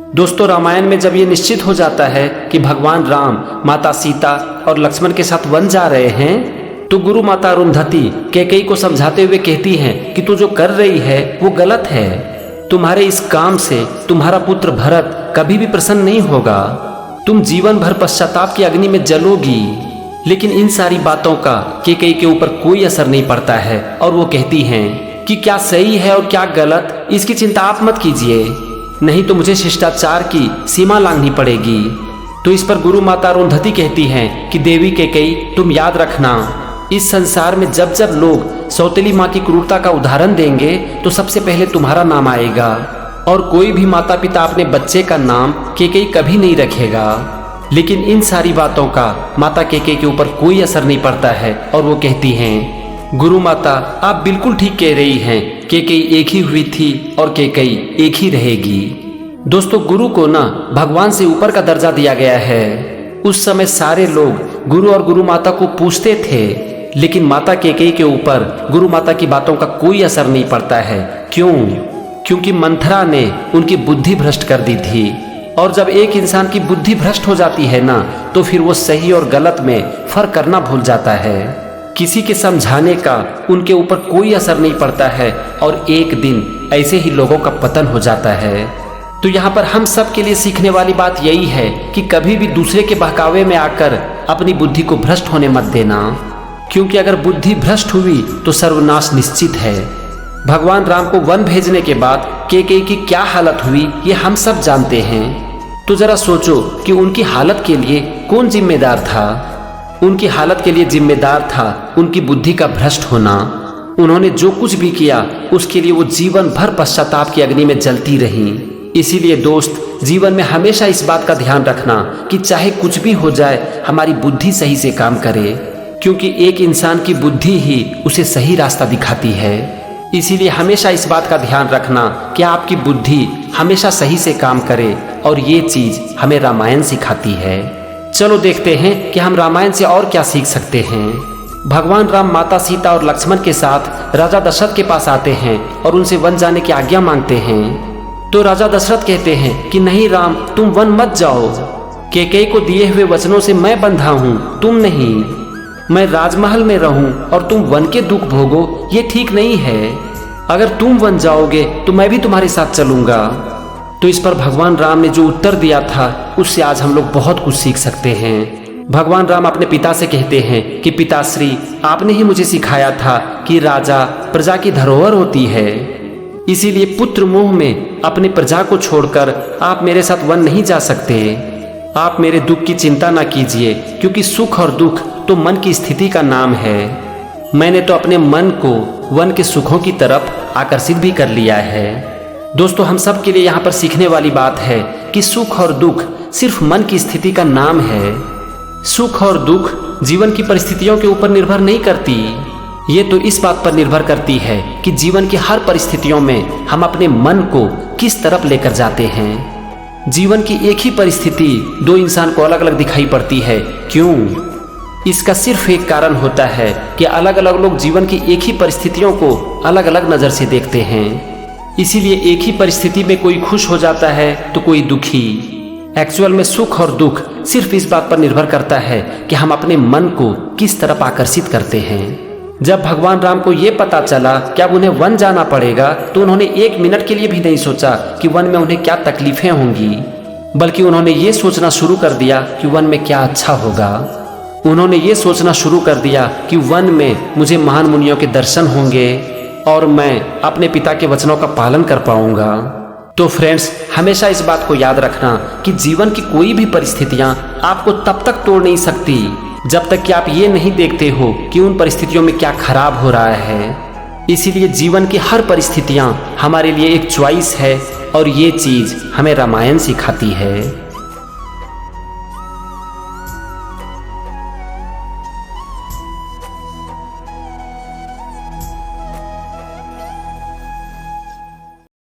दोस्तों, रामायण में जब ये निश्चित हो जाता है कि भगवान राम माता सीता और लक्ष्मण के साथ वन जा रहे हैं, तो गुरु माता अरुंधति कैकेयी को समझाते हुए कहती हैं कि तू जो कर रही है वो गलत है। तुम्हारे इस काम से तुम्हारा पुत्र भरत कभी भी प्रसन्न नहीं होगा। तुम जीवन भर पश्चाताप की अग्नि में जलोगी। लेकिन इन सारी बातों का कैकेयी के ऊपर कोई असर नहीं पड़ता है और वो कहती हैं कि क्या सही है और क्या गलत, इसकी चिंता आप मत कीजिए, नहीं तो मुझे शिष्टाचार की सीमा लांघनी पड़ेगी। तो इस पर गुरु माता अरुंधति कहती हैं कि देवी कैकेयी, तुम याद रखना, इस संसार में जब जब लोग सौतेली माँ की क्रूरता का उदाहरण देंगे तो सबसे पहले तुम्हारा नाम आएगा, और कोई भी माता पिता अपने बच्चे का नाम कैकेयी कभी नहीं रखेगा। लेकिन इन सारी बातों का माता कैकेयी के ऊपर कोई असर नहीं पड़ता है और वो कहती हैं, गुरु माता आप बिल्कुल ठीक कह रही हैं, कैकेयी एक ही हुई थी और कैकेयी एक ही रहेगी। दोस्तों, गुरु को ना भगवान से ऊपर का दर्जा दिया गया है। उस समय सारे लोग गुरु और गुरु माता को पूछते थे, लेकिन माता कैकेयी के ऊपर गुरु माता की बातों का कोई असर नहीं पड़ता है। क्यों? क्योंकि मंथरा ने उनकी बुद्धि भ्रष्ट कर दी थी, और जब एक इंसान की बुद्धि भ्रष्ट हो जाती है ना, तो फिर वो सही और गलत में फर्क करना भूल जाता है। किसी के समझाने का उनके ऊपर कोई असर नहीं पड़ता है और एक दिन ऐसे ही लोगों का पतन हो जाता है। तो यहाँ पर हम सब के लिए सीखने वाली बात यही है कि कभी भी दूसरे के बहकावे में आकर अपनी बुद्धि को भ्रष्ट होने मत देना, क्योंकि अगर बुद्धि भ्रष्ट हुई तो सर्वनाश निश्चित है। भगवान राम को वन भेजने के बाद कैकेयी की क्या हालत हुई ये हम सब जानते हैं। तो जरा सोचो कि उनकी हालत के लिए कौन जिम्मेदार था। उनकी हालत के लिए जिम्मेदार था उनकी बुद्धि का भ्रष्ट होना। उन्होंने जो कुछ भी किया उसके लिए वो जीवन भर पश्चाताप की अग्नि में जलती रहीं। इसीलिए दोस्त, जीवन में हमेशा इस बात का ध्यान रखना कि चाहे कुछ भी हो जाए, हमारी बुद्धि सही से काम करे, क्योंकि एक इंसान की बुद्धि ही उसे सही रास्ता दिखाती है। इसीलिए हमेशा इस बात का ध्यान रखना कि आपकी बुद्धि हमेशा सही से काम करे, और ये चीज हमें रामायण सिखाती है। चलो देखते हैं कि हम रामायण से और क्या सीख सकते हैं। भगवान राम माता सीता और लक्ष्मण के साथ राजा दशरथ के पास आते हैं और उनसे वन जाने की आज्ञा मांगते हैं। तो राजा दशरथ कहते हैं कि नहीं राम, तुम वन मत जाओ। कैकेयी को दिए हुए वचनों से मैं बंधा हूँ, तुम नहीं। मैं राजमहल में रहूं और तुम वन के दुख भोगो, ये ठीक नहीं है। अगर तुम वन जाओगे तो मैं भी तुम्हारे साथ चलूंगा। तो इस पर भगवान राम ने जो उत्तर दिया था उससे आज हम लोग बहुत कुछ सीख सकते हैं। भगवान राम अपने पिता से कहते हैं कि पिताश्री, आपने ही मुझे सिखाया था कि राजा प्रजा की धरोहर होती है, इसीलिए पुत्र मोह में अपनी प्रजा को छोड़कर आप मेरे साथ वन नहीं जा सकते। आप मेरे दुख की चिंता ना कीजिए, क्योंकि सुख और दुख तो मन की स्थिति का नाम है। मैंने तो अपने मन को वन के सुखों की तरफ आकर्षित भी कर लिया है। दोस्तों, हम सब के लिए यहाँ पर सीखने वाली बात है कि सुख और दुख सिर्फ मन की स्थिति का नाम है। सुख और दुख जीवन की परिस्थितियों के ऊपर निर्भर नहीं करती, ये तो इस बात पर निर्भर करती है कि जीवन की हर परिस्थितियों में हम अपने मन को किस तरफ लेकर जाते हैं। जीवन की एक ही परिस्थिति दो इंसान को अलग अलग दिखाई पड़ती है। क्यों? इसका सिर्फ एक कारण होता है कि अलग अलग लोग जीवन की एक ही परिस्थितियों को अलग अलग नजर से देखते हैं। इसीलिए एक ही परिस्थिति में कोई खुश हो जाता है तो कोई दुखी। एक्चुअल में सुख और दुख सिर्फ इस बात पर निर्भर करता है कि हम अपने मन को किस तरफ आकर्षित करते हैं। जब भगवान राम को ये पता चला कि अब उन्हें वन जाना पड़ेगा, तो उन्होंने एक मिनट के लिए भी नहीं सोचा कि वन में उन्हें क्या तकलीफें होंगी, बल्कि उन्होंने ये सोचना शुरू कर दिया कि वन में क्या अच्छा होगा। उन्होंने ये सोचना शुरू कर दिया कि वन में मुझे महान मुनियों के दर्शन होंगे और मैं अपने पिता के वचनों का पालन कर पाऊंगा। तो फ्रेंड्स, हमेशा इस बात को याद रखना कि जीवन की कोई भी परिस्थितियां आपको तब तक तोड़ नहीं सकती जब तक कि आप ये नहीं देखते हो कि उन परिस्थितियों में क्या खराब हो रहा है। इसीलिए जीवन की हर परिस्थितियां हमारे लिए एक चॉइस है, और ये चीज हमें रामायण सिखाती है।